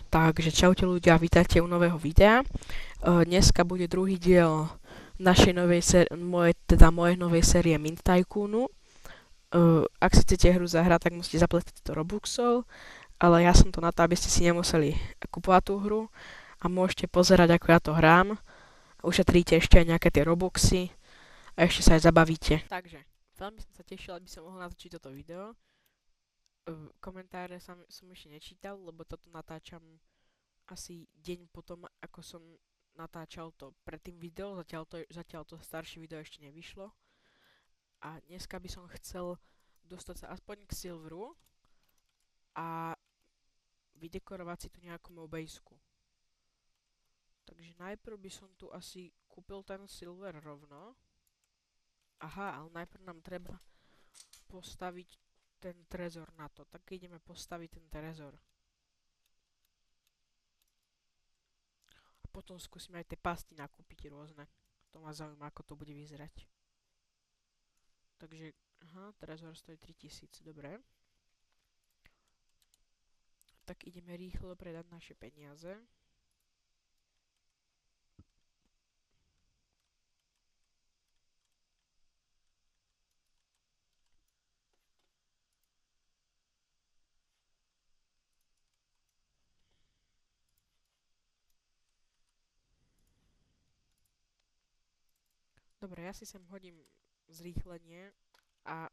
Takže čaute ľudia, vítajte u nového videa. Dneska bude druhý diel našej novej mojej novej série Mint Tycoonu. Ak si chcete hru zahrať, tak musíte zaplatiť do Robuxov, ale ja som to na to, aby ste si nemuseli kupovať tú hru a môžete pozerať, ako ja to hrám. Ušetríte ešte aj nejaké tie Robuxy a ešte sa aj zabavíte. Takže, veľmi som sa tešila, aby som mohla natočiť toto video. Komentáre som ešte nečítal, lebo toto natáčam asi deň potom, ako som natáčal to predtým video, zatiaľ to staršie video ešte nevyšlo. A dneska by som chcel dostať sa aspoň k Silveru a vydekorovať si tu nejakú moju bejsku. Takže najprv by som tu asi kúpil ten Silver rovno. Aha, ale najprv nám treba postaviť ten trezor na to. Tak ideme postaviť ten trezor. Potom skúsime aj tie pasty nakúpiť rôzne. To ma zaujíma, ako to bude vyzerať. Takže, aha, trezor stojí 3000, dobre. Tak ideme rýchlo predať naše peniaze. Dobre, ja si sem hodím zrýchlenie a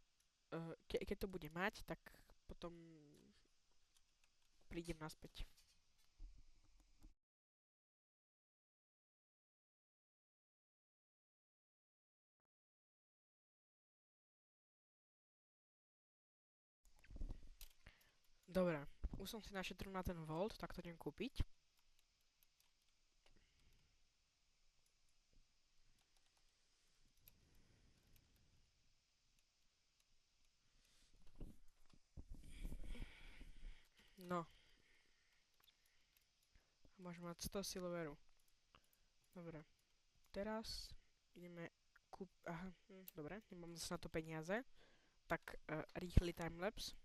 keď to bude mať, tak potom prídem naspäť. Dobre, už som si našetril na ten Volt, tak to idem kúpiť. No, môžem mať 100 silveru. Dobre, teraz ideme aha, dobre, nemám zase na to peniaze. Tak rýchly timelapse.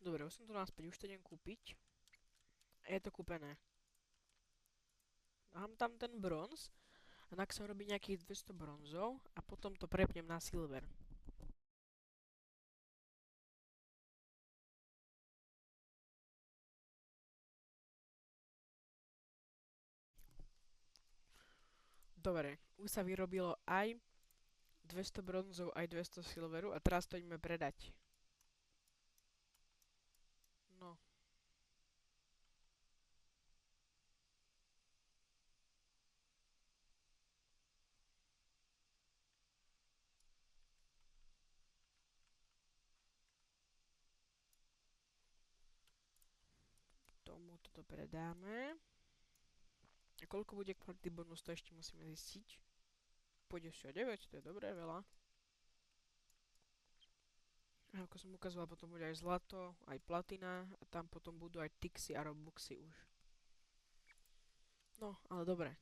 Dobre, už som tu naspäť, už to idem kúpiť. A je to kúpené. Mám tam ten bronz a tak som robí nejakých 200 bronzov a potom to prepnem na silver. Dobre, už sa vyrobilo aj 200 bronzov, aj 200 silveru a teraz to ideme predať. No. Tomu toto predáme. A koľko bude kvality bonus, to ešte musíme zistiť. 59, to je dobré, veľa. A ako som ukazoval, potom bude aj zlato, aj platina a tam potom budú aj tixy a robuxy už. No, ale dobre.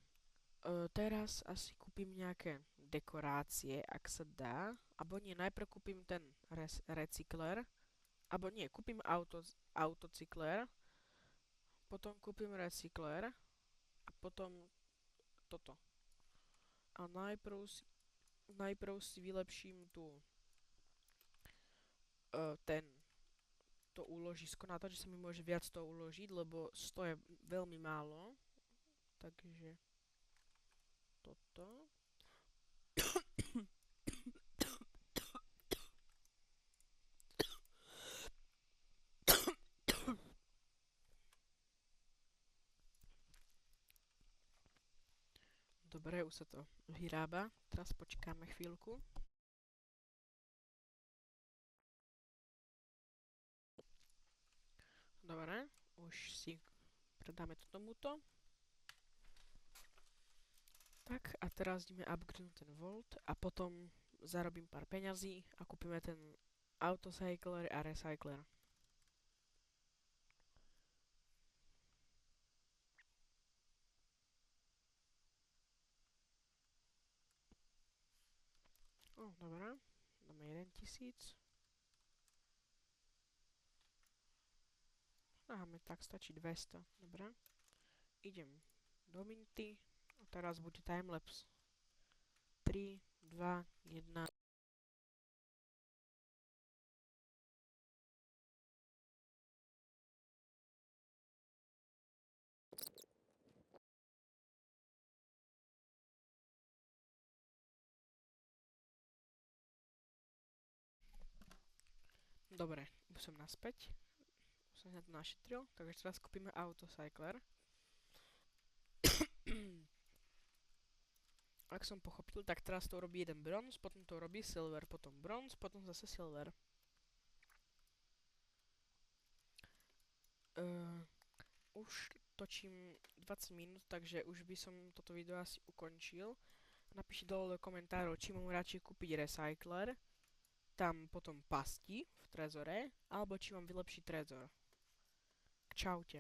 Teraz asi kúpim nejaké dekorácie, ak sa dá. Abo nie, najprv kúpim ten recykler. Abo nie, kúpim autocykler. Potom kúpim recykler. A potom toto. A najprv si vylepším ten to úložisko na to, že sa mi môže viac toho uložiť, lebo 100 je veľmi málo. Takže toto. Dobre, už sa to vyrába. Teraz počkáme chvíľku. Dobre, už si predáme to tomuto. Tak a teraz ideme upgradenúť ten Volt a potom zarobím pár peňazí a kúpime ten autocycler a recycler. Dobre, dáme 1000. Dáme tak, stačí 200. Dobre. Idem do minty. A teraz bude timelapse. 3, 2, 1. Dobre, už som naspäť. Už som sa to našetril, takže teraz kúpime autocycler. Ak som pochopil, tak teraz to robí jeden bronz, potom to robí silver, potom bronz, potom zase silver. Už točím 20 minút, takže už by som toto video asi ukončil. Napíšte dole do komentárov, či mám radšej kúpiť recycler, tam potom pasti v trezore, alebo či mám vylepšiť trezor. Čaute.